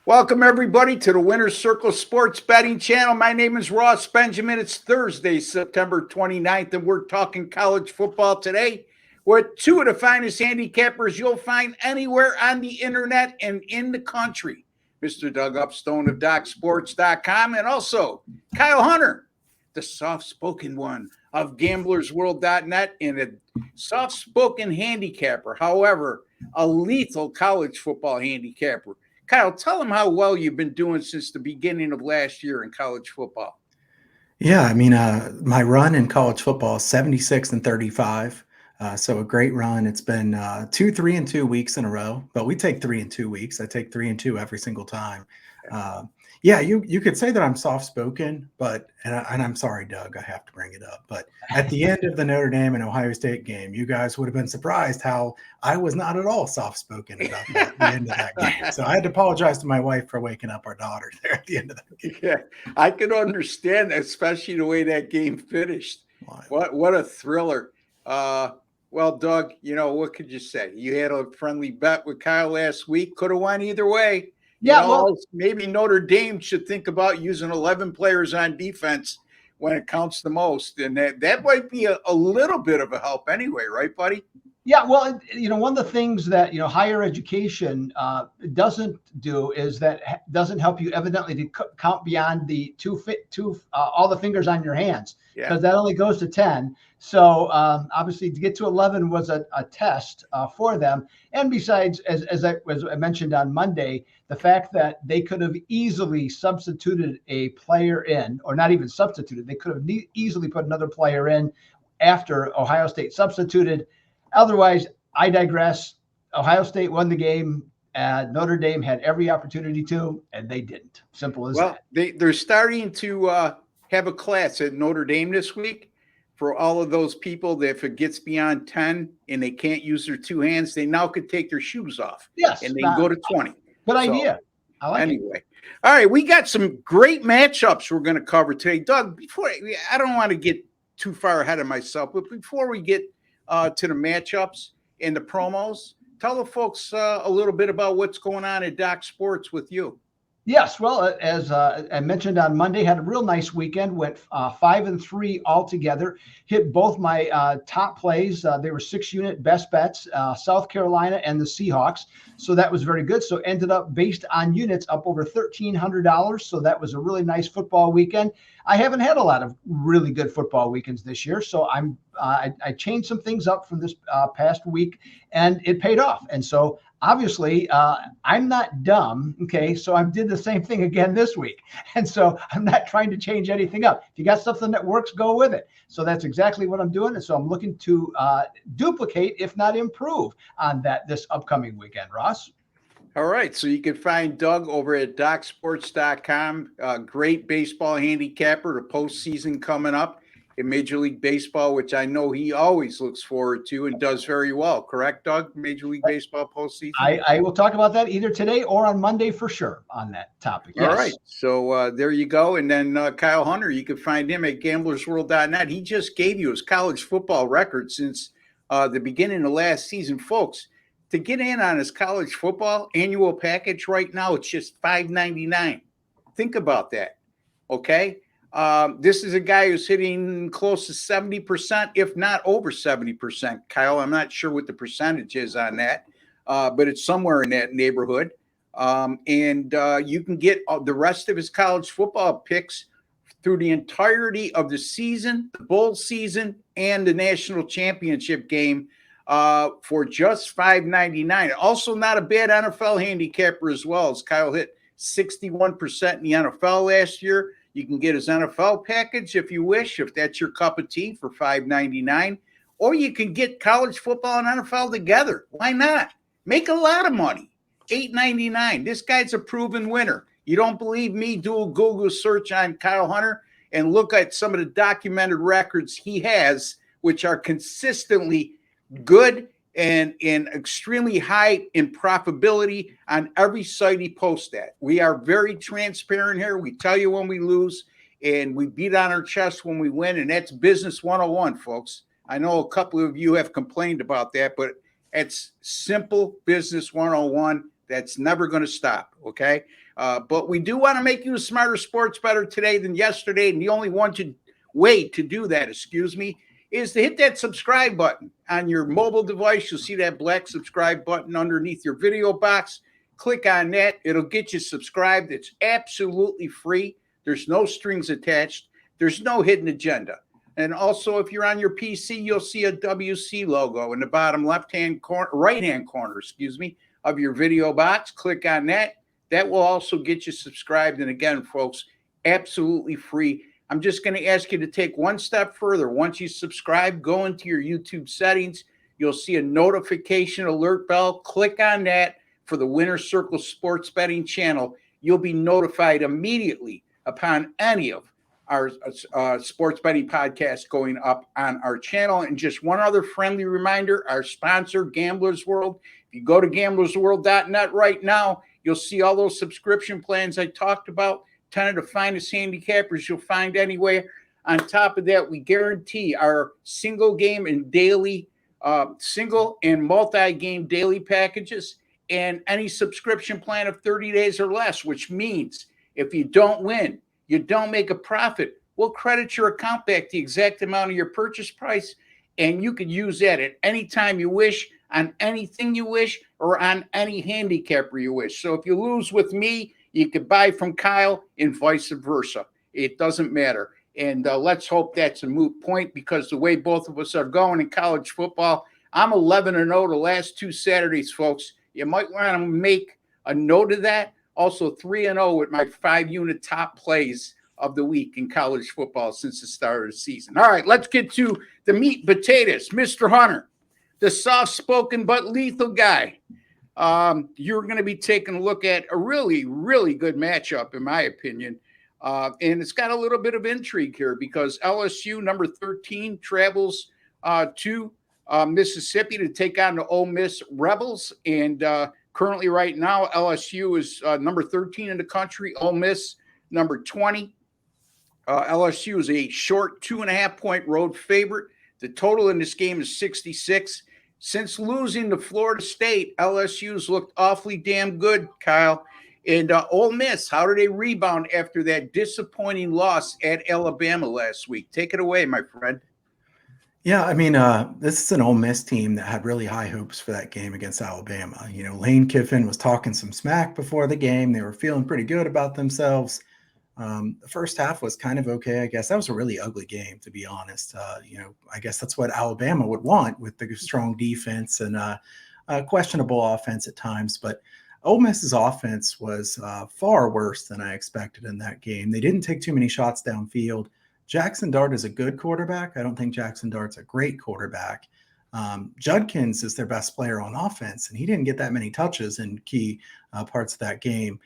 Welcome, everybody, to the Winner's Circle Sports Betting Channel. My name is Ross Benjamin. It's Thursday, September 29th, and we're talking college football today with two of the finest handicappers you'll find anywhere on the internet and in the country. Mr. Doug Upstone of DocSports.com, and also Kyle Hunter, the soft-spoken one of gamblersWORLD.net, and a soft-spoken handicapper, however, a lethal college football handicapper. Kyle, tell them how well you've been doing since the beginning of last year in college football. Yeah, my run in college football is 76 and 35. So a great run. It's been 3-2 weeks in a row, but we take 3 and 2 weeks. I take 3 and 2 every single time. You could say that I'm soft-spoken, but and I'm sorry, Doug, I have to bring it up. But at the end of the Notre Dame and Ohio State game, you guys would have been surprised how I was not at all soft-spoken about that, the end of that game. So I had to apologize to my wife for waking up our daughter there at the end of that game. Yeah, I can understand, especially the way that game finished. What a thriller. Well, Doug, what could you say? You had a friendly bet with Kyle last week. Could have won either way. Maybe Notre Dame should think about using 11 players on defense when it counts the most. And that might be a little bit of a help anyway, right, buddy? Yeah, well, one of the things that, higher education doesn't do is that doesn't help you evidently to count beyond the all the fingers on your hands, because that only goes to 10. So obviously to get to 11 was a test for them. And besides, as I mentioned on Monday, the fact that they could have easily substituted a player in, or not even substituted, they could have easily put another player in after Ohio State substituted. Otherwise, I digress. Ohio State won the game. Notre Dame had every opportunity to, and they didn't. Simple as that. They're starting to have a class at Notre Dame this week for all of those people that if it gets beyond 10 and they can't use their two hands, they now could take their shoes off. Yes. And they can go to 20. Good idea. I like it. Anyway. All right, we got some great matchups we're going to cover today. Doug, I don't want to get too far ahead of myself, but before we get to the matchups and the promos, tell the folks a little bit about what's going on at Doc Sports with you. Yes, well, as I mentioned on Monday, had a real nice weekend. Went 5-3 altogether. Hit both my top plays. They were 6-unit best bets, South Carolina and the Seahawks. So that was very good. So ended up based on units up over $1,300. So that was a really nice football weekend. I haven't had a lot of really good football weekends this year, so I changed some things up from this past week, and it paid off. And so obviously, I'm not dumb, okay? So I did the same thing again this week. And so I'm not trying to change anything up. If you got something that works, go with it. So that's exactly what I'm doing. And so I'm looking to duplicate, if not improve, on that this upcoming weekend, Ross. All right. So you can find Doug over at DocSports.com. Great baseball handicapper. The postseason coming up in Major League Baseball, which I know he always looks forward to and does very well. Correct, Doug? Major League Baseball postseason? I will talk about that either today or on Monday for sure on that topic. Yes. All right. So there you go. And then Kyle Hunter, you can find him at gamblersWORLD.net. He just gave you his college football record since the beginning of last season. Folks, to get in on his college football annual package right now, it's just $5.99. Think about that. Okay. This is a guy who's hitting close to 70%, if not over 70%. Kyle, I'm not sure what the percentage is on that, but it's somewhere in that neighborhood. And you can get the rest of his college football picks through the entirety of the season, the bowl season, and the national championship game for just $5.99. Also not a bad NFL handicapper as well, as Kyle hit 61% in the NFL last year. You can get his NFL package if you wish, if that's your cup of tea, for $5.99. Or you can get college football and NFL together. Why not? Make a lot of money. $8.99. This guy's a proven winner. You don't believe me? Do a Google search on Kyle Hunter and look at some of the documented records he has, which are consistently good and extremely high in profitability on every site he posts at. We are very transparent here. We tell you when we lose, and we beat on our chest when we win, and that's business 101, folks. I know a couple of you have complained about that, but it's simple business 101 That's never going to stop, okay? But we do want to make you a smarter sports better today than yesterday, and the only way to do that, is to hit that subscribe button on your mobile device. You'll see that black subscribe button underneath your video box. Click on that. It'll get you subscribed. It's absolutely free. There's no strings attached. There's no hidden agenda. And also, if you're on your PC, you'll see a WC logo in the bottom right-hand corner, of your video box. Click on that. That will also get you subscribed. And again, folks, absolutely free. I'm just going to ask you to take one step further. Once you subscribe, go into your YouTube settings. You'll see a notification alert bell. Click on that for the Winner's Circle Sports Betting channel. You'll be notified immediately upon any of our sports betting podcasts going up on our channel. And just one other friendly reminder, our sponsor, Gamblers World. If you go to gamblersworld.net right now, you'll see all those subscription plans I talked about. 10 of the finest handicappers you'll find anywhere. On top of that, we guarantee our single and multi-game daily packages and any subscription plan of 30 days or less, which means if you don't win, you don't make a profit, we'll credit your account back the exact amount of your purchase price, and you can use that at any time you wish, on anything you wish, or on any handicapper you wish. So if you lose with me, you could buy from Kyle and vice versa. It doesn't matter. And let's hope that's a moot point, because the way both of us are going in college football, I'm 11-0 the last 2 Saturdays, folks. You might want to make a note of that. Also 3-0 with my 5-unit top plays of the week in college football since the start of the season. All right, let's get to the meat and potatoes. Mr. Hunter, the soft-spoken but lethal guy. You're going to be taking a look at a really, really good matchup, in my opinion. And it's got a little bit of intrigue here because LSU, number 13, travels to Mississippi to take on the Ole Miss Rebels. And currently right now, LSU is number 13 in the country, Ole Miss number 20. LSU is a short 2.5-point road favorite. The total in this game is 66. Since losing to Florida State, LSU's looked awfully damn good, Kyle. And Ole Miss, how do they rebound after that disappointing loss at Alabama last week? Take it away, my friend. Yeah, I mean, this is an Ole Miss team that had really high hopes for that game against Alabama. You know, Lane Kiffin was talking some smack before the game. They were feeling pretty good about themselves. The first half was kind of okay, I guess. That was a really ugly game, to be honest. You know, I guess that's what Alabama would want with the strong defense and questionable offense at times. But Ole Miss's offense was far worse than I expected in that game. They didn't take too many shots downfield. Jackson Dart is a good quarterback. I don't think Jackson Dart's a great quarterback. Judkins is their best player on offense, and he didn't get that many touches in key parts of that game.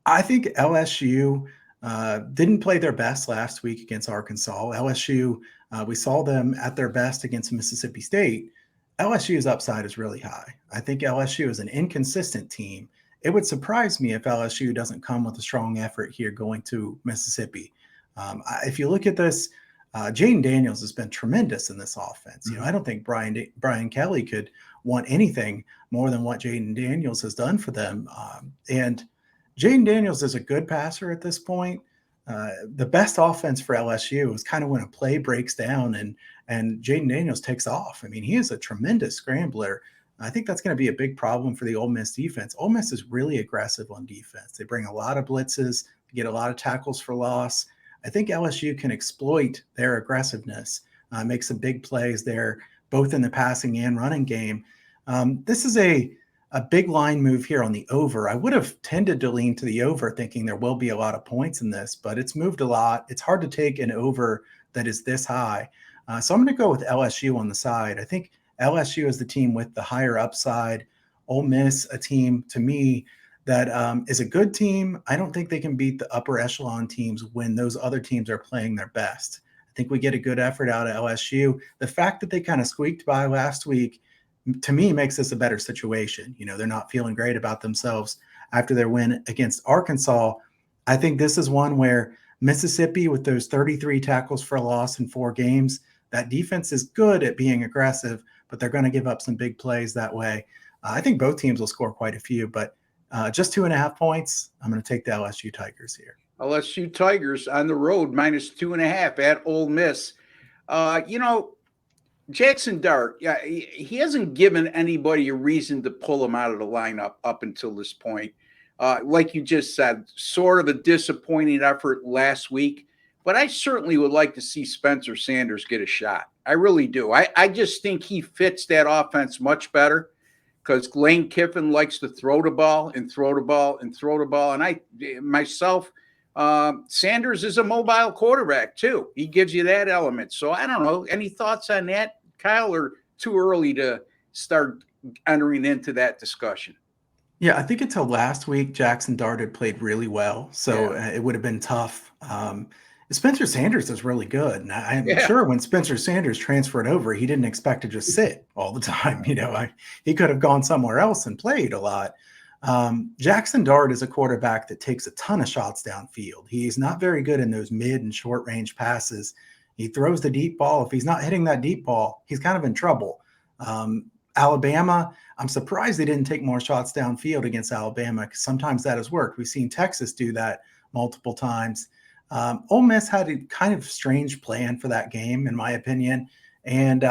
I think LSU didn't play their best last week against Arkansas. LSU, we saw them at their best against Mississippi State. LSU's upside is really high. I think LSU is an inconsistent team. It would surprise me if LSU doesn't come with a strong effort here going to Mississippi. If you look at this, Jaden Daniels has been tremendous in this offense. You know, I don't think Brian Kelly could want anything more than what Jaden Daniels has done for them. And Jaden Daniels is a good passer at this point. The best offense for LSU is kind of when a play breaks down and Jaden Daniels takes off. I mean, he is a tremendous scrambler. I think that's going to be a big problem for the Ole Miss defense. Ole Miss is really aggressive on defense. They bring a lot of blitzes, get a lot of tackles for loss. I think LSU can exploit their aggressiveness, make some big plays there, both in the passing and running game. This is a big line move here on the over. I would have tended to lean to the over, thinking there will be a lot of points in this, but it's moved a lot. It's hard to take an over that is this high. So I'm going to go with LSU on the side. I think LSU is the team with the higher upside. Ole Miss, a team to me that is a good team. I don't think they can beat the upper echelon teams when those other teams are playing their best. I think we get a good effort out of LSU. The fact that they kind of squeaked by last week, to me, makes this a better situation. You know, they're not feeling great about themselves after their win against Arkansas. I think this is one where Mississippi, with those 33 tackles for a loss in 4 games, that defense is good at being aggressive, but they're going to give up some big plays that way. I think both teams will score quite a few, but just 2.5 points. I'm going to take the LSU Tigers here. LSU Tigers on the road, -2.5 at Ole Miss. Jackson Dart, yeah, he hasn't given anybody a reason to pull him out of the lineup up until this point. Like you just said, sort of a disappointing effort last week, but I certainly would like to see Spencer Sanders get a shot. I really do. I just think he fits that offense much better because Lane Kiffin likes to throw the ball and throw the ball and throw the ball. And Sanders is a mobile quarterback too. He gives you that element. So I don't know. Any thoughts on that, Kyle, or too early to start entering into that discussion? Yeah, I think until last week, Jackson Dart had played really well. So it would have been tough. Spencer Sanders is really good. And I'm sure when Spencer Sanders transferred over, he didn't expect to just sit all the time. He could have gone somewhere else and played a lot. Jackson Dart is a quarterback that takes a ton of shots downfield. He's not very good in those mid and short range passes. He throws the deep ball. If he's not hitting that deep ball, he's kind of in trouble. Alabama, I'm surprised they didn't take more shots downfield against Alabama because sometimes that has worked. We've seen Texas do that multiple times. Ole Miss had a kind of strange plan for that game, in my opinion. And,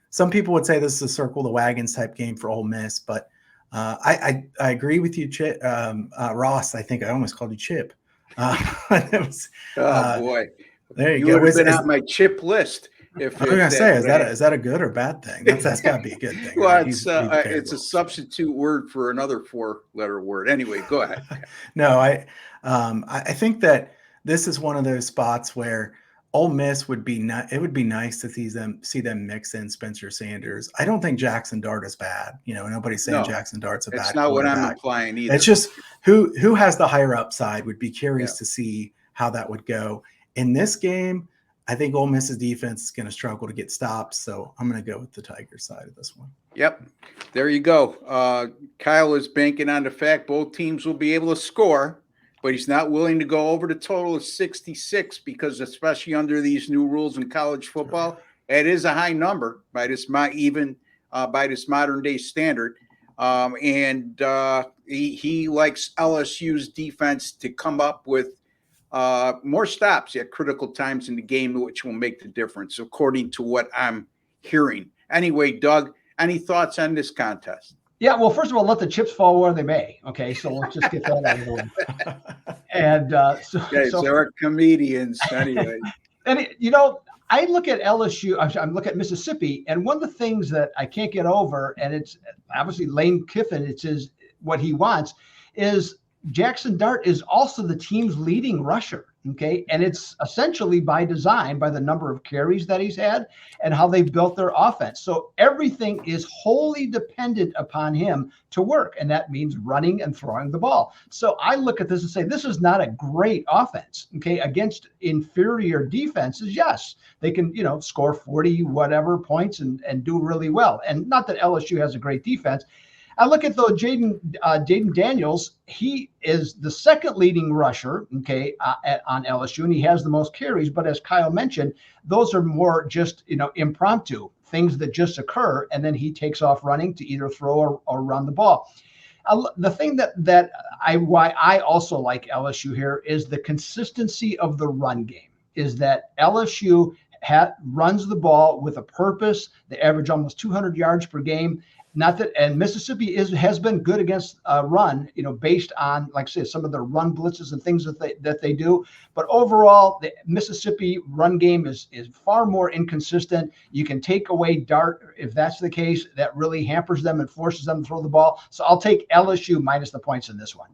some people would say this is a circle the wagons type game for Ole Miss, but I agree with you, Chip, Ross. I think I almost called you Chip. Boy. There you would go. have been on my chip list. I was going to say, is that a good or bad thing? That's got to be a good thing. Well, right? it's a substitute word for another 4-letter word. Anyway, go ahead. No, I think that this is one of those spots where Ole Miss it would be nice to see them mix in Spencer Sanders. I don't think Jackson Dart is bad. Nobody's saying Jackson Dart's a bad. That's not what I'm implying either. It's just who has the higher upside. Would be curious to see how that would go in this game. I think Ole Miss's defense is going to struggle to get stops, so I'm going to go with the Tiger side of this one. Yep, there you go. Kyle is banking on the fact both teams will be able to score, but he's not willing to go over the total of 66 because, especially under these new rules in college football, it is a high number by this modern day standard. He likes LSU's defense to come up with more stops at critical times in the game, which will make the difference, according to what I'm hearing. Anyway, Doug, any thoughts on this contest? Yeah, well, first of all, let the chips fall where they may. Okay, so let's just get that out of the way. And they're comedians anyway. And I look at LSU. I'm looking at Mississippi, and one of the things that I can't get over, and it's obviously Lane Kiffin. It's what he wants is Jackson Dart is also the team's leading rusher. Okay. And it's essentially by design, by the number of carries that he's had and how they've built their offense. So everything is wholly dependent upon him to work. And that means running and throwing the ball. So I look at this and say, this is not a great offense. Okay. Against inferior defenses. Yes, they can, score 40 whatever points and do really well. And not that LSU has a great defense. I look at Jaden Daniels. He is the second leading rusher, on LSU, and he has the most carries. But as Kyle mentioned, those are more just impromptu things that just occur, and then he takes off running to either throw or run the ball. The thing why I also like LSU here is the consistency of the run game. Is that LSU runs the ball with a purpose. They average almost 200 yards per game. And Mississippi has been good against run, based on, like I say, some of the run blitzes and things that they do. But overall, the Mississippi run game is far more inconsistent. You can take away Dart if that's the case. That really hampers them and forces them to throw the ball. So I'll take LSU minus the points in this one.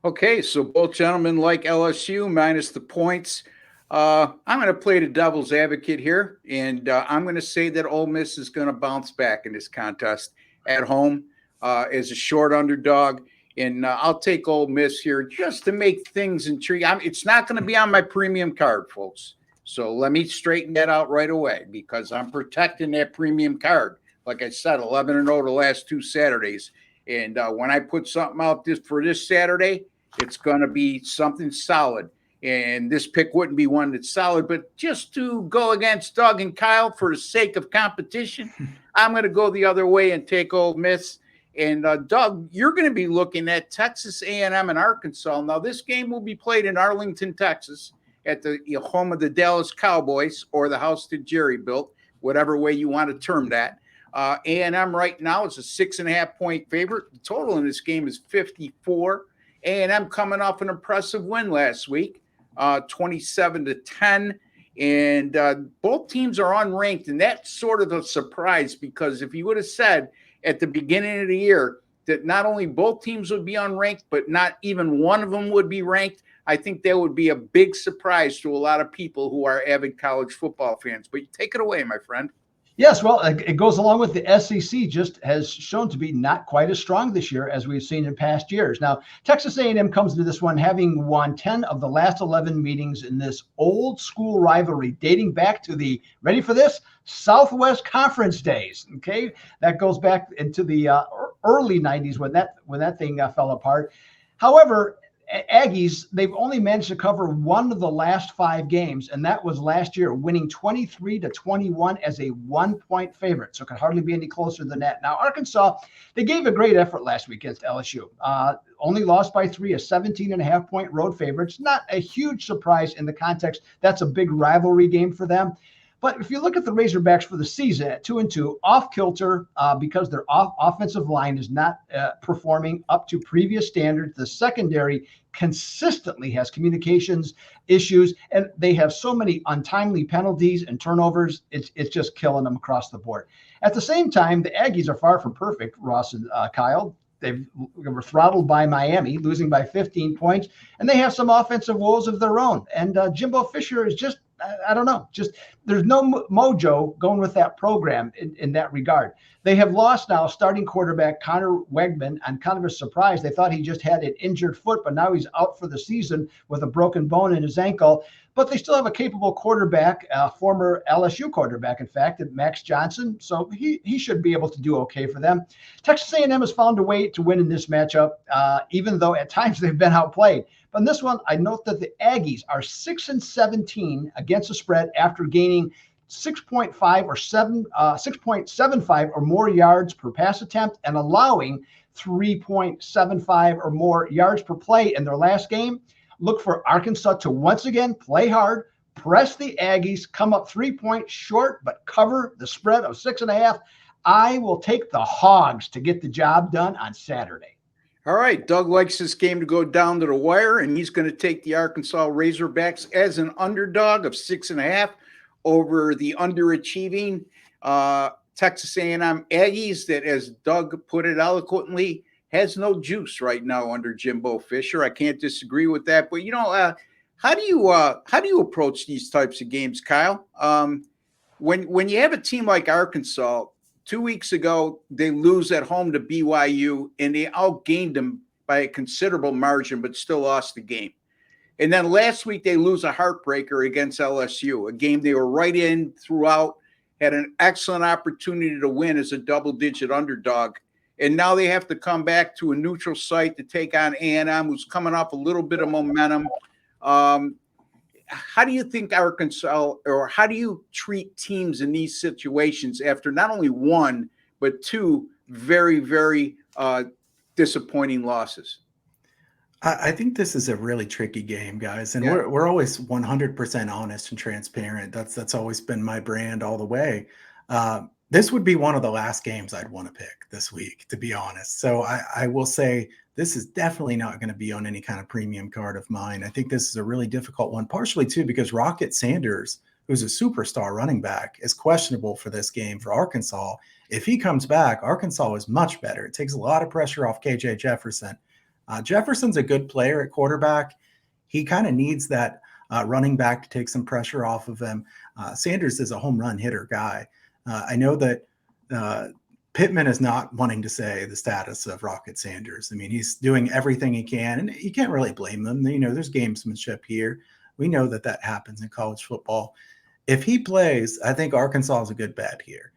Okay, so both gentlemen like LSU minus the points. I'm going to play the devil's advocate here, and I'm going to say that Ole Miss is going to bounce back in this contest at home as a short underdog, and I'll take Ole Miss here just to make things intriguing. It's not going to be on my premium card, folks, so let me straighten that out right away because I'm protecting that premium card. Like I said, 11-0 the last 2 Saturdays, and when I put something out for this Saturday, it's going to be something solid. And this pick wouldn't be one that's solid, but just to go against Doug and Kyle for the sake of competition, I'm going to go the other way and take Ole Miss. And Doug, you're going to be looking at Texas A&M and Arkansas. Now, this game will be played in Arlington, Texas, at the home of the Dallas Cowboys, or the house that Jerry built, whatever way you want to term that. A&M right now is a 6.5-point favorite. The total in this game is 54. A&M coming off an impressive win last week, 27-10. And both teams are unranked, and that's sort of a surprise, because if you would have said at the beginning of the year that not only both teams would be unranked, but not even one of them would be ranked, I think that would be a big surprise to a lot of people who are avid college football fans. But you take it away, my friend. Yes, well, it goes along with the SEC, just has shown to be not quite as strong this year as we've seen in past years. Now, Texas A&M comes into this one having won 10 of the last 11 meetings in this old school rivalry dating back to the, ready for this, Southwest Conference days. Okay, that goes back into the early 90s when that thing fell apart. However, Aggies, they've only managed to cover one of the last 5 games, and that was last year, winning 23-21 as a 1-point favorite. So it could hardly be any closer than that. Now, Arkansas, they gave a great effort last week against LSU. Only lost by 3, a 17.5-point road favorite. It's not a huge surprise in the context. That's a big rivalry game for them. But if you look at the Razorbacks for the season at 2-2, off kilter because their offensive line is not performing up to previous standards. The secondary consistently has communications issues, and they have so many untimely penalties and turnovers. It's just killing them across the board. At the same time, the Aggies are far from perfect, Ross and Kyle. They were throttled by Miami, losing by 15 points, and they have some offensive woes of their own. And Jimbo Fisher is just, I don't know, just there's no mojo going with that program in that regard. They have lost now starting quarterback Connor Wegman on kind of a surprise. They thought he just had an injured foot, but now he's out for the season with a broken bone in his ankle. But they still have a capable quarterback, former LSU quarterback, in fact, Max Johnson. So he should be able to do okay for them. Texas A&M has found a way to win in this matchup, even though at times they've been outplayed. But in this one, I note that the Aggies are 6-17 against the spread after gaining 6.5 or 6.75 or more yards per pass attempt and allowing 3.75 or more yards per play in their last game. Look for Arkansas to once again play hard, press the Aggies, come up 3 points short, but cover the spread of 6.5. I will take the Hogs to get the job done on Saturday. All right, Doug likes this game to go down to the wire, and he's going to take the Arkansas Razorbacks as an underdog of 6.5 over the underachieving Texas A&M Aggies that, as Doug put it eloquently, has no juice right now under Jimbo Fisher. I can't disagree with that. But, how do you approach these types of games, Kyle? When you have a team like Arkansas, 2 weeks ago, they lose at home to BYU, and they outgained them by a considerable margin, but still lost the game. And then last week, they lose a heartbreaker against LSU, a game they were right in throughout, had an excellent opportunity to win as a double-digit underdog. And now they have to come back to a neutral site to take on A&M, who's coming off a little bit of momentum. How do you think Arkansas, or how do you treat teams in these situations after not only one, but 2 very, very disappointing losses? I think this is a really tricky game, guys, and we're always 100% honest and transparent. That's always been my brand all the way. This would be one of the last games I'd want to pick this week, to be honest. So I will say this is definitely not going to be on any kind of premium card of mine. I think this is a really difficult one, partially too because Rocket Sanders, who's a superstar running back, is questionable for this game for Arkansas. If he comes back, Arkansas is much better. It takes a lot of pressure off KJ Jefferson. Jefferson's a good player at quarterback. He kind of needs that running back to take some pressure off of him. Sanders is a home run hitter guy. I know that Pittman is not wanting to say the status of Rocket Sanders. I mean, he's doing everything he can, and you can't really blame him. There's gamesmanship here. We know that happens in college football. If he plays, I think Arkansas is a good bet here.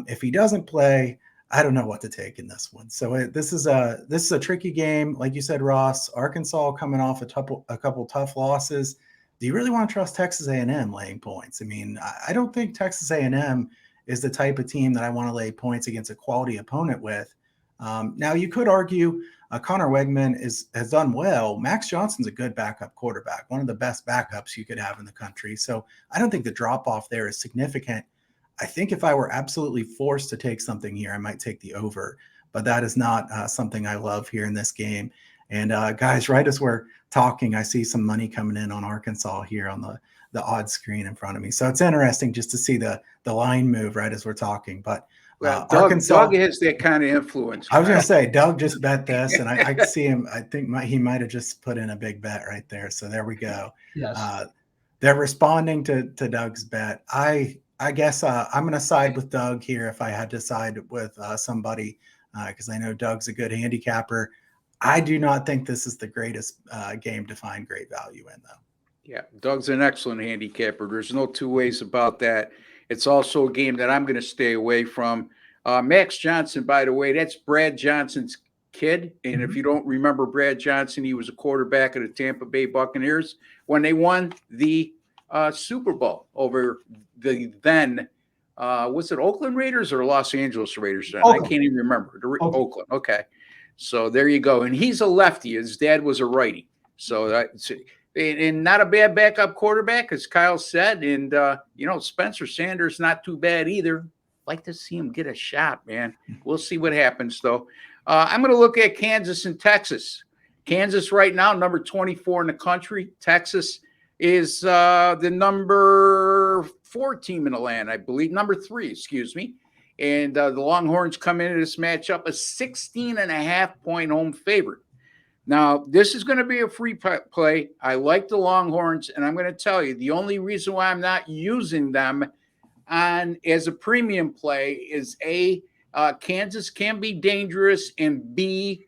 If he doesn't play, I don't know what to take in this one. So this is a tricky game. Like you said, Ross, Arkansas coming off a couple tough losses. Do you really want to trust Texas A&M laying points? I mean, I don't think Texas A&M is the type of team that I want to lay points against a quality opponent with. Now, you could argue Connor Wegman has done well. Max Johnson's a good backup quarterback, one of the best backups you could have in the country. So I don't think the drop-off there is significant. I think if I were absolutely forced to take something here, I might take the over. But that is not something I love here in this game. And guys, right as we're talking, I see some money coming in on Arkansas here on the odd screen in front of me. So it's interesting just to see the line move right as we're talking. But well, Arkansas, Doug has that kind of influence. I was going to say, Doug just bet this, and I could see him. I think he might have just put in a big bet right there. So there we go. Yes. They're responding to Doug's bet. I guess I'm going to side with Doug here if I had to side with somebody because I know Doug's a good handicapper. I do not think this is the greatest game to find great value in, though. Yeah, Doug's an excellent handicapper. There's no two ways about that. It's also a game that I'm going to stay away from. Max Johnson, by the way, that's Brad Johnson's kid. And if you don't remember Brad Johnson, he was a quarterback of the Tampa Bay Buccaneers when they won the Super Bowl over the then, was it Oakland Raiders or Los Angeles Raiders? I can't even remember. Oakland. Okay. So there you go. And he's a lefty. His dad was a righty. So that's and not a bad backup quarterback, as Kyle said. And, Spencer Sanders, not too bad either. Like to see him get a shot, man. We'll see what happens, though. I'm going to look at Kansas and Texas. Kansas right now, number 24 in the country. Texas is the number 4 team in the land, I believe. Number 3, excuse me. And the Longhorns come into this matchup a 16.5-point home favorite. Now, this is going to be a free play. I like the Longhorns, and I'm going to tell you, the only reason why I'm not using them as a premium play is A, Kansas can be dangerous, and B,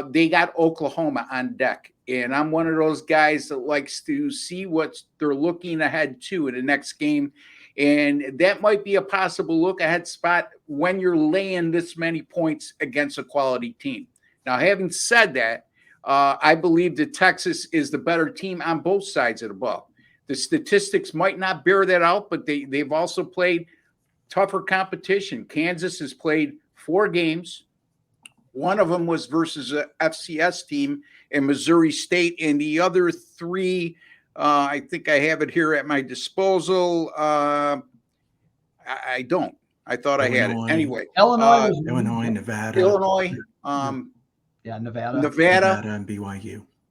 they got Oklahoma on deck. And I'm one of those guys that likes to see what they're looking ahead to in the next game. And that might be a possible look-ahead spot when you're laying this many points against a quality team. Now, having said that, I believe that Texas is the better team on both sides of the ball. The statistics might not bear that out, but they've also played tougher competition. Kansas has played 4 games. One of them was versus a FCS team in Missouri State, and the other 3, I think I have it here at my disposal. I don't. I thought Illinois. I had it. Anyway. Illinois, Nevada. Illinois. Nevada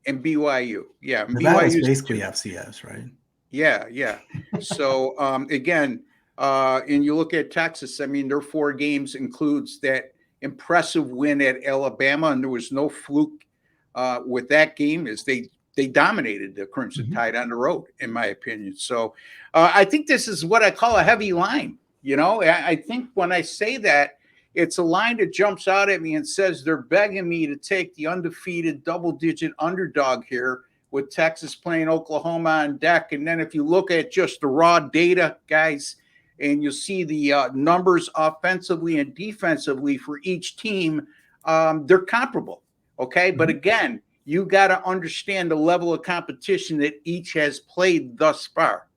and BYU. Yeah. Nevada's basically FCS, right? Yeah. So, again, and you look at Texas, I mean, their 4 games includes that impressive win at Alabama, and there was no fluke with that game as they dominated the Crimson Tide on the road, in my opinion. So I think this is what I call a heavy line. I think when I say that, it's a line that jumps out at me and says they're begging me to take the undefeated double-digit underdog here with Texas playing Oklahoma on deck. And then if you look at just the raw data, guys, and you'll see the numbers offensively and defensively for each team, they're comparable, okay? But again, you got to understand the level of competition that each has played thus far,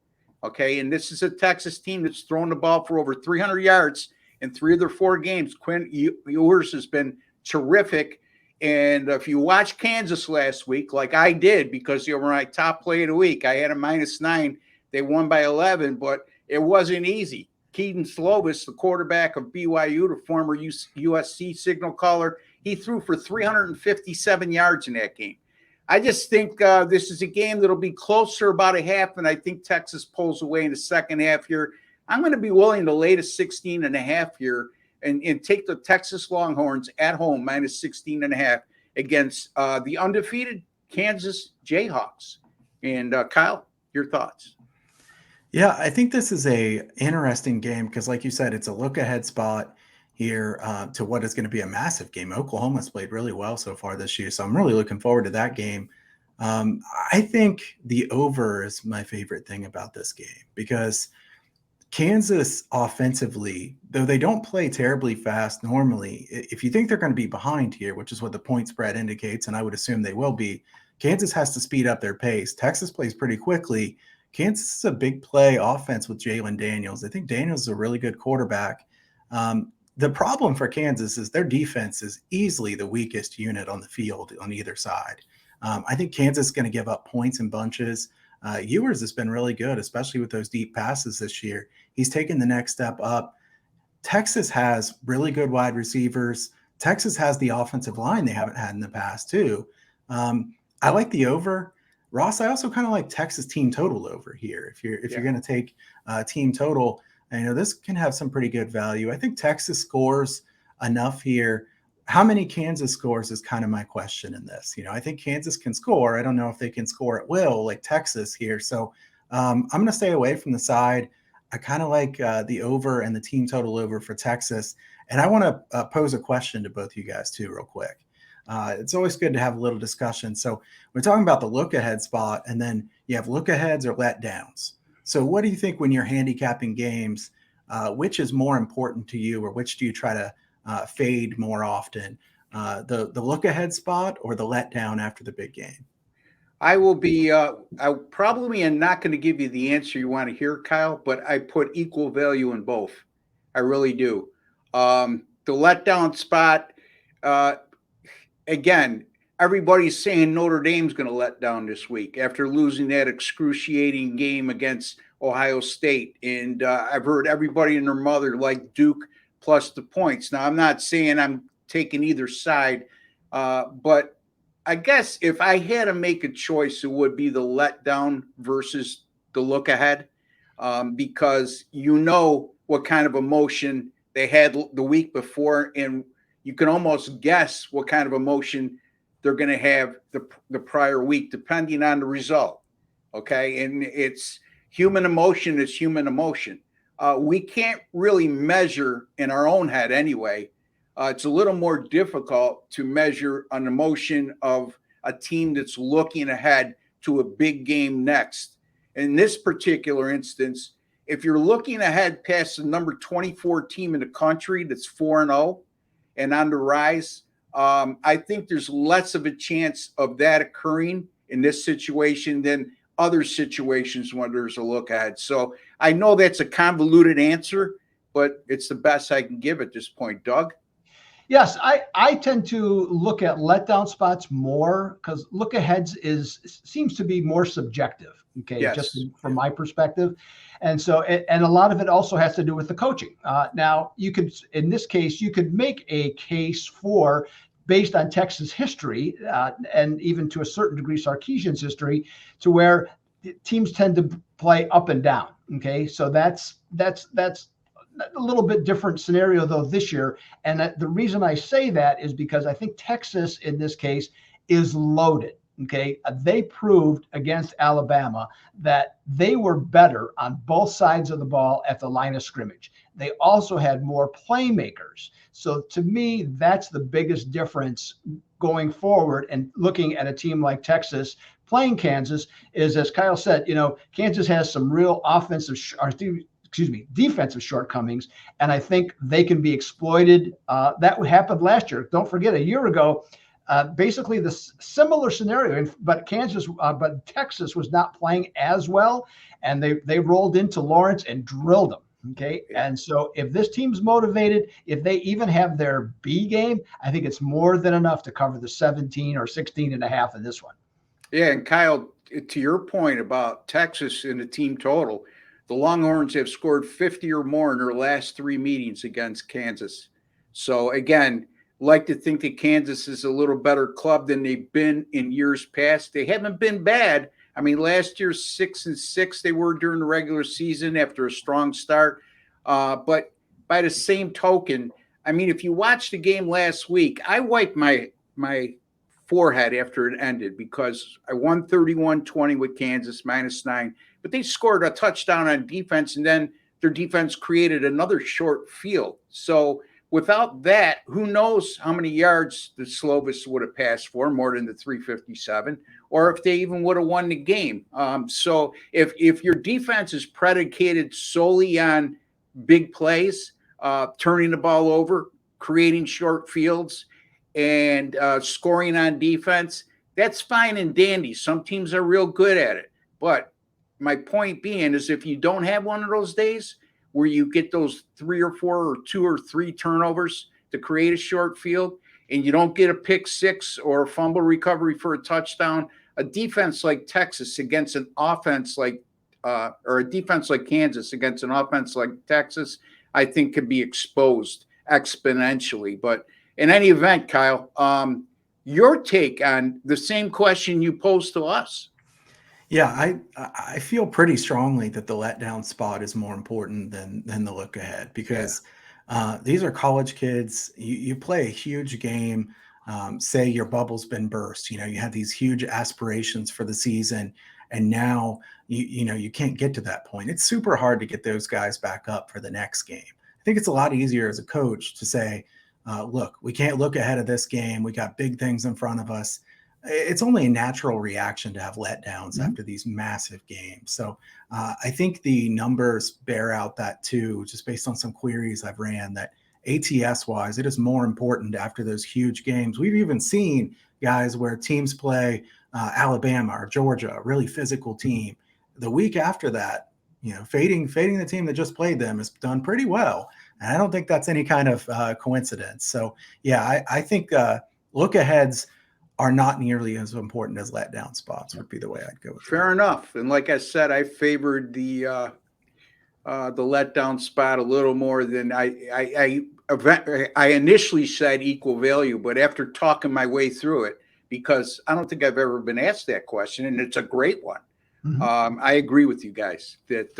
okay? And this is a Texas team that's thrown the ball for over 300 yards in 3 of their 4 games. Quinn Ewers has been terrific. And if you watch Kansas last week, like I did, because they were my top play of the week, I had a -9. They won by 11, but it wasn't easy. Keaton Slovis, the quarterback of BYU, the former USC signal caller, he threw for 357 yards in that game. I just think this is a game that'll be closer about a half, and I think Texas pulls away in the second half here. I'm going to be willing to lay to 16.5 here and take the Texas Longhorns at home -16.5 against the undefeated Kansas Jayhawks. And Kyle, your thoughts? Yeah, I think this is a interesting game because, like you said, it's a look-ahead spot here to what is going to be a massive game. Oklahoma's played really well so far this year, so I'm really looking forward to that game. I think the over is my favorite thing about this game because Kansas offensively, though they don't play terribly fast normally, if you think they're going to be behind here, which is what the point spread indicates, and I would assume they will be, Kansas has to speed up their pace. Texas plays pretty quickly. Kansas is a big play offense with Jalen Daniels. I think Daniels is a really good quarterback. the problem for Kansas is their defense is easily the weakest unit on the field on either side. I think Kansas is going to give up points in bunches. Ewers has been really good, especially with those deep passes this year. He's taken the next step up. Texas has really good wide receivers. Texas has the offensive line they haven't had in the past too. I like the over. Ross, I also kind of like Texas team total over here. If you're going to take team total, this can have some pretty good value. I think Texas scores enough here. How many Kansas scores is kind of my question in this. I think Kansas can score. I don't know if they can score at will like Texas here. So I'm going to stay away from the side. I kind of like the over and the team total over for Texas. And I want to pose a question to both you guys too, real quick. It's always good to have a little discussion. So we're talking about the look ahead spot, and then you have look aheads or letdowns. So what do you think when you're handicapping games? Which is more important to you, or which do you try to fade more often? The look ahead spot or the letdown after the big game? I will be, I probably am not going to give you the answer you want to hear, Kyle, but I put equal value in both. I really do. The letdown spot, again, everybody's saying Notre Dame's going to let down this week after losing that excruciating game against Ohio State. And I've heard everybody and their mother like Duke plus the points. Now, I'm not saying I'm taking either side, but I guess if I had to make a choice, it would be the letdown versus the look ahead, because what kind of emotion they had the week before, and you can almost guess what kind of emotion they're going to have the prior week, depending on the result. Okay, and it's human emotion is human emotion. We can't really measure in our own head anyway. It's a little more difficult to measure an emotion of a team that's looking ahead to a big game next. In this particular instance, if you're looking ahead past the number 24 team in the country that's 4-0 and on the rise, I think there's less of a chance of that occurring in this situation than other situations when there's a look ahead. So I know that's a convoluted answer, but it's the best I can give at this point. Doug? Yes, I tend to look at letdown spots more because look aheads seems to be more subjective. Okay, yes. Just from my perspective, and so and a lot of it also has to do with the coaching. Now, in this case, you could make a case for, based on Texas history and even to a certain degree Sarkisian's history, to where teams tend to play up and down. Okay, so that's a little bit different scenario though this year. And the reason I say that is because I think Texas in this case is loaded. Okay. They proved against Alabama that they were better on both sides of the ball at the line of scrimmage. They also had more playmakers. So to me, that's the biggest difference going forward. And looking at a team like Texas playing Kansas is, as Kyle said, Kansas has some real defensive shortcomings, and I think they can be exploited. That happened last year. Don't forget, a year ago, basically the similar scenario, but Texas was not playing as well, and they rolled into Lawrence and drilled them. Okay, and so if this team's motivated, if they even have their B game, I think it's more than enough to cover the 17 or 16 and a half in this one. Yeah, and Kyle, to your point about Texas in the team total, the Longhorns have scored 50 or more in their last 3 meetings against Kansas. So again, like to think that Kansas is a little better club than they've been in years past. They haven't been bad. I mean, last year 6-6 they were during the regular season after a strong start. But by the same token, I mean, if you watched the game last week, I wiped my forehead after it ended because I won 31-20 with Kansas -9. But they scored a touchdown on defense, and then their defense created another short field. So without that, who knows how many yards the Slovis would have passed for, more than the 357, or if they even would have won the game. So if your defense is predicated solely on big plays, turning the ball over, creating short fields, and scoring on defense, that's fine and dandy. Some teams are real good at it. But my point being is if you don't have one of those days, where you get those 3 or 4 or 2 or 3 turnovers to create a short field, and you don't get a pick six or a fumble recovery for a touchdown, a defense like Texas against an offense like or a defense like Kansas against an offense like Texas, I think could be exposed exponentially. But in any event, Kyle, your take on the same question you posed to us. Yeah, I feel pretty strongly that the letdown spot is more important than the look ahead, because these are college kids. You play a huge game. Say your bubble's been burst. You have these huge aspirations for the season, and now you can't get to that point. It's super hard to get those guys back up for the next game. I think it's a lot easier as a coach to say, look, we can't look ahead of this game. We got big things in front of us. It's only a natural reaction to have letdowns after these massive games. So I think the numbers bear out that too, just based on some queries I've ran, that ATS wise, it is more important after those huge games. We've even seen guys where teams play Alabama or Georgia, a really physical team. The week after that, fading the team that just played them has done pretty well. And I don't think that's any kind of coincidence. So yeah, I think look aheads are not nearly as important as letdown spots would be the way I'd go with Fair enough. And like I said, I favored the letdown spot a little more than I initially said equal value, but after talking my way through it, because I don't think I've ever been asked that question, and it's a great one. I agree with you guys that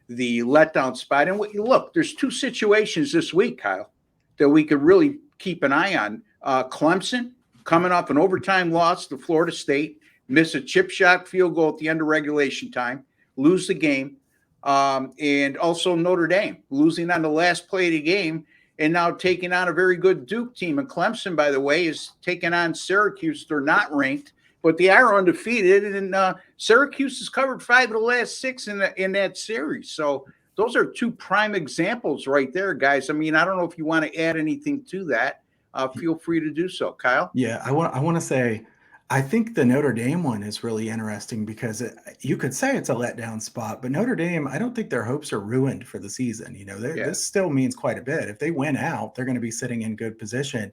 the letdown spot, and look, there's 2 situations this week, Kyle, that we could really keep an eye on. Clemson coming off an overtime loss to Florida State, miss a chip shot field goal at the end of regulation time, lose the game. And also Notre Dame losing on the last play of the game and now taking on a very good Duke team. And Clemson, by the way, is taking on Syracuse. They're not ranked, but they are undefeated. And Syracuse has covered 5 of the last 6 in that series. So those are 2 prime examples right there, guys. I mean, I don't know if you want to add anything to that. Feel free to do so, Kyle. Yeah, I want to say, I think the Notre Dame one is really interesting because you could say it's a letdown spot, but Notre Dame, I don't think their hopes are ruined for the season. This still means quite a bit. If they win out, they're going to be sitting in good position.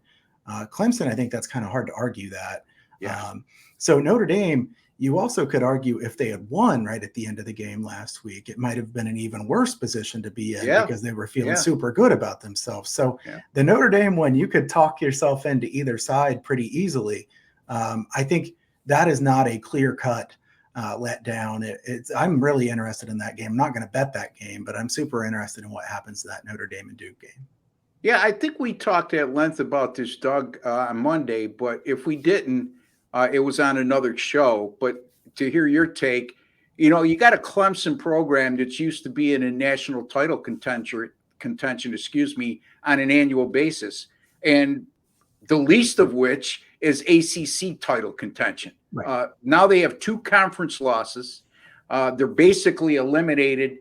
Clemson, I think that's kind of hard to argue that. Yeah. So Notre Dame, you also could argue if they had won right at the end of the game last week, it might have been an even worse position to be in because they were feeling super good about themselves. So the Notre Dame one, you could talk yourself into either side pretty easily. I think that is not a clear-cut letdown. I'm really interested in that game. I'm not going to bet that game, but I'm super interested in what happens to that Notre Dame and Duke game. Yeah, I think we talked at length about this, Doug, on Monday, but if we didn't, it was on another show. But to hear your take, you got a Clemson program that's used to be in a national title contention, on an annual basis, and the least of which is ACC title contention. Right. Now they have 2 conference losses. They're basically eliminated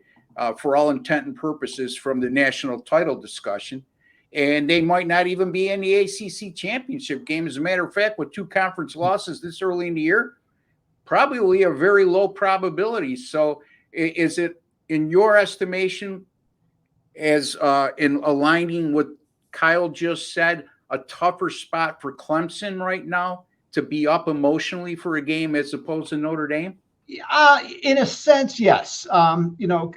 for all intent and purposes from the national title discussion. And they might not even be in the ACC championship game. As a matter of fact, with 2 conference losses this early in the year, probably a very low probability. So is it, in your estimation, as in aligning what Kyle just said, a tougher spot for Clemson right now to be up emotionally for a game as opposed to Notre Dame? In a sense, yes.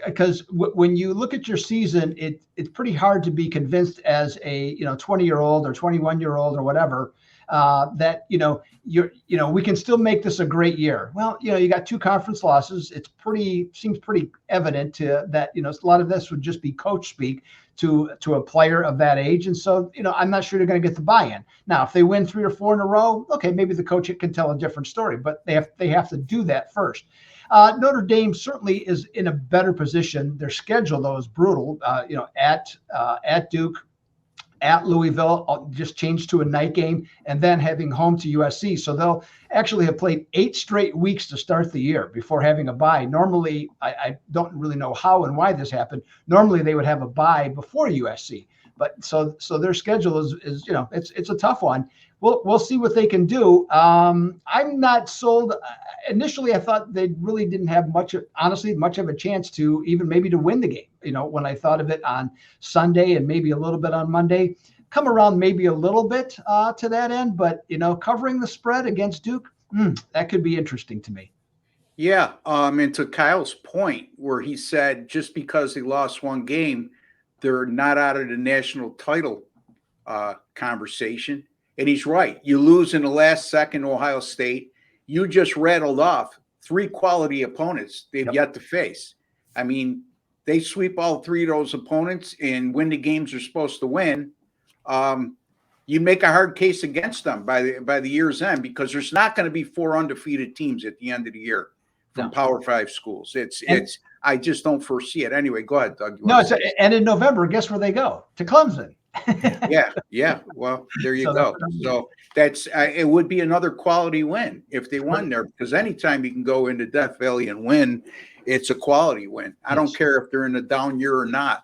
Because when you look at your season, it's pretty hard to be convinced as a 20-year-old or 21-year-old or whatever that we can still make this a great year. Well, you got 2 conference losses. Seems pretty evident that a lot of this would just be coach speak to a player of that age. And so, I'm not sure they're going to get the buy-in. Now, if they win 3 or 4 in a row, okay, maybe the coach can tell a different story, but they have to do that first. Notre Dame certainly is in a better position. Their schedule, though, is brutal. At Duke, at Louisville, just changed to a night game, and then having home to USC. So they'll actually have played 8 straight weeks to start the year before having a bye. Normally, I don't really know how and why this happened. Normally, they would have a bye before USC. But so their schedule is it's a tough one. we'll see what they can do. I'm not sold. Initially, I thought they really didn't have much of a chance to even maybe to win the game. When I thought of it on Sunday and maybe a little bit on Monday, come around maybe a little bit to that end. But covering the spread against Duke, that could be interesting to me. Yeah, and to Kyle's point, where he said just because they lost one game, they're not out of the national title conversation. And he's right. You lose in the last second, Ohio State. You just rattled off 3 quality opponents they've yet to face. I mean, they sweep all 3 of those opponents and win the games they're supposed to win. You make a hard case against them by the year's end, because there's not going to be 4 undefeated teams at the end of the year from Power 5 schools. I just don't foresee it. Anyway, go ahead, Doug. And in November, guess where they go? To Clemson. Yeah. Well, there you go. So that's it would be another quality win if they won there, because anytime you can go into Death Valley and win, it's a quality win. I don't care if they're in a down year or not.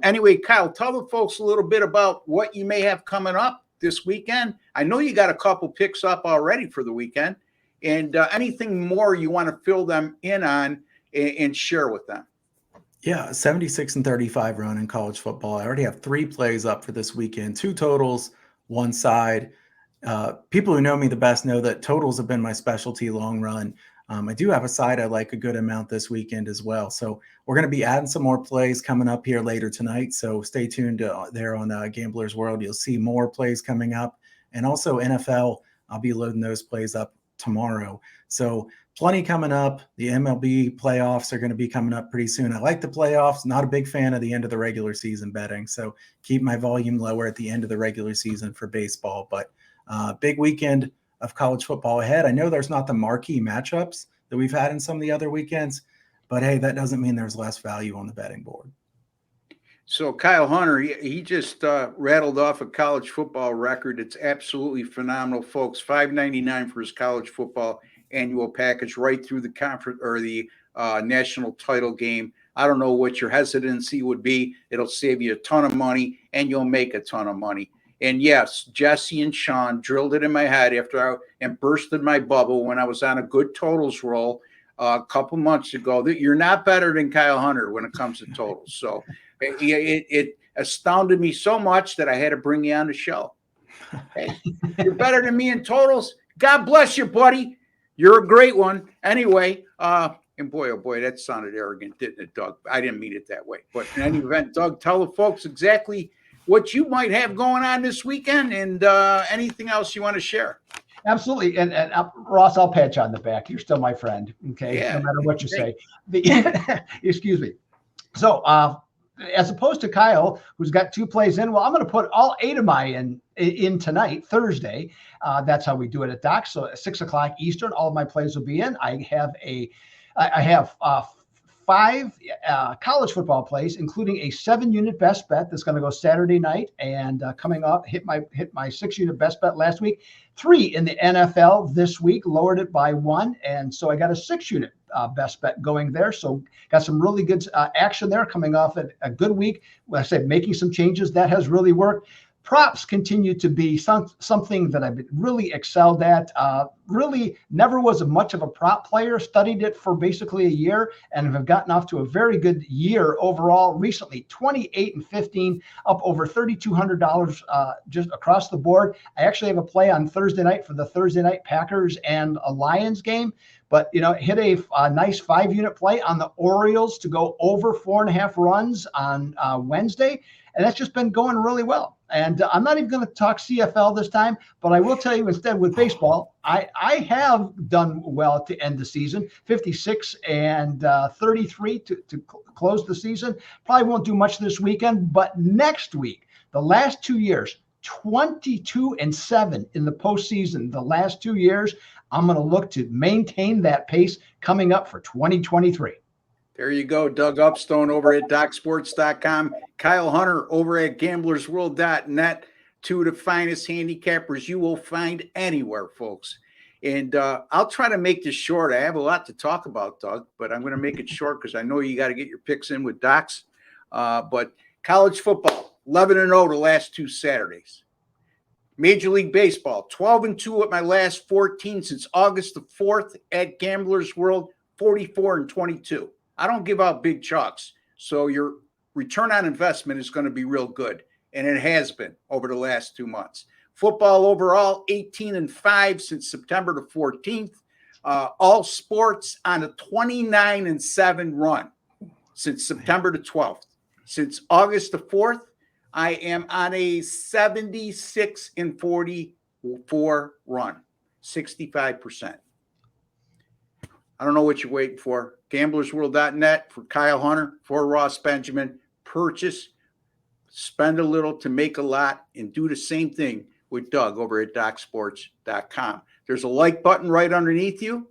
Anyway, Kyle, tell the folks a little bit about what you may have coming up this weekend. I know you got a couple picks up already for the weekend, and anything more you want to fill them in on and share with them. Yeah, 76-35 run in college football. I already have 3 plays up for this weekend, 2 totals, 1 side. People who know me the best know that totals have been my specialty long run. I do have a side I like a good amount this weekend as well. So we're going to be adding some more plays coming up here later tonight. So stay tuned there on Gamblers World. You'll see more plays coming up. And also NFL, I'll be loading those plays up tomorrow. So plenty coming up. The MLB playoffs are going to be coming up pretty soon. I like the playoffs. Not a big fan of the end of the regular season betting. So keep my volume lower at the end of the regular season for baseball. But big weekend of college football ahead. I know there's not the marquee matchups that we've had in some of the other weekends, but hey, that doesn't mean there's less value on the betting board. So Kyle Hunter, he just rattled off a college football record. It's absolutely phenomenal, folks. $5.99 for his college football annual package, right through the conference or the national title game. I don't know what your hesitancy would be. It'll save you a ton of money, and you'll make a ton of money. And yes, Jesse and Sean drilled it in my head and bursted my bubble when I was on a good totals roll a couple months ago, that you're not better than Kyle Hunter when it comes to totals. So it astounded me so much that I had to bring you on the show. Hey, you're better than me in totals. God bless you, buddy. You're a great one. Anyway, and boy, oh boy, that sounded arrogant, didn't it, Doug? I didn't mean it that way. But in any event, Doug, tell the folks exactly what you might have going on this weekend and anything else you want to share. Absolutely. And Ross, I'll pat you on the back. You're still my friend. Okay. Yeah. No matter what you say. Excuse me. So as opposed to Kyle, who's got 2 plays in, well, I'm going to put all 8 of my in tonight, Thursday. That's how we do it at Doc. So at 6:00 Eastern, all of my plays will be in. I have 5 college football plays, including a 7-unit best bet that's going to go Saturday night, and coming up, hit my 6-unit best bet last week. 3 in the NFL this week, lowered it by 1, and so I got a 6-unit best bet going there. So got some really good action there, coming off a good week. When I said making some changes, that has really worked. Props continue to be something that I've really excelled at. Really never was much of a prop player, studied it for basically a year, and have gotten off to a very good year overall. Recently, 28-15, up over $3,200 just across the board. I actually have a play on Thursday night for the Thursday night Packers and a Lions game. But, hit a nice 5-unit play on the Orioles to go over 4.5 runs on Wednesday. And that's just been going really well. And I'm not even going to talk CFL this time, but I will tell you instead with baseball, I have done well to end the season, 56 and 33 to close the season. Probably won't do much this weekend, but next week, the last 2 years, 22-7 in the postseason. The last 2 years, I'm going to look to maintain that pace coming up for 2023. There you go. Doug Upstone over at DocSports.com. Kyle Hunter over at GamblersWorld.net. 2 of the finest handicappers you will find anywhere, folks. And I'll try to make this short. I have a lot to talk about, Doug, but I'm going to make it short because I know you got to get your picks in with Docs. But college football, 11-0 the last 2 Saturdays. Major League Baseball, 12-2 at my last 14 since August the 4th at Gamblers World, 44-22. I don't give out big chalks, so your return on investment is going to be real good, and it has been over the last 2 months. Football overall, 18-5 since September the 14th. All sports on a 29-7 run since September the 12th. Since August the 4th, I am on a 76-44 run, 65%. I don't know what you're waiting for. Gamblersworld.net for Kyle Hunter, for Ross Benjamin. Purchase, spend a little to make a lot, and do the same thing with Doug over at DocSports.com. There's a like button right underneath you.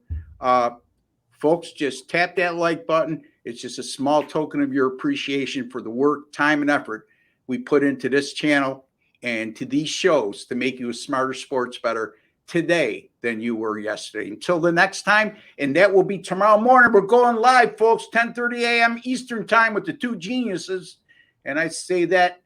Folks, just tap that like button. It's just a small token of your appreciation for the work, time, and effort we put into this channel and to these shows to make you a smarter sports better today than you were yesterday. Until the next time, and that will be tomorrow morning. We're going live, folks, 10:30 a.m. Eastern time with the two geniuses. And I say that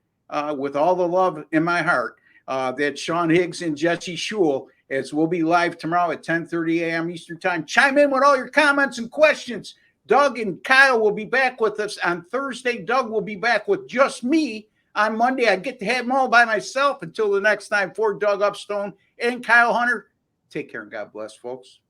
with all the love in my heart. That Sean Higgs and Jesse Schule, as we'll be live tomorrow at 10:30 a.m. Eastern time. Chime in with all your comments and questions. Doug and Kyle will be back with us on Thursday. Doug will be back with just me on Monday. I get to have them all by myself. Until the next time, for Doug Upstone and Kyle Hunter, take care and God bless, folks.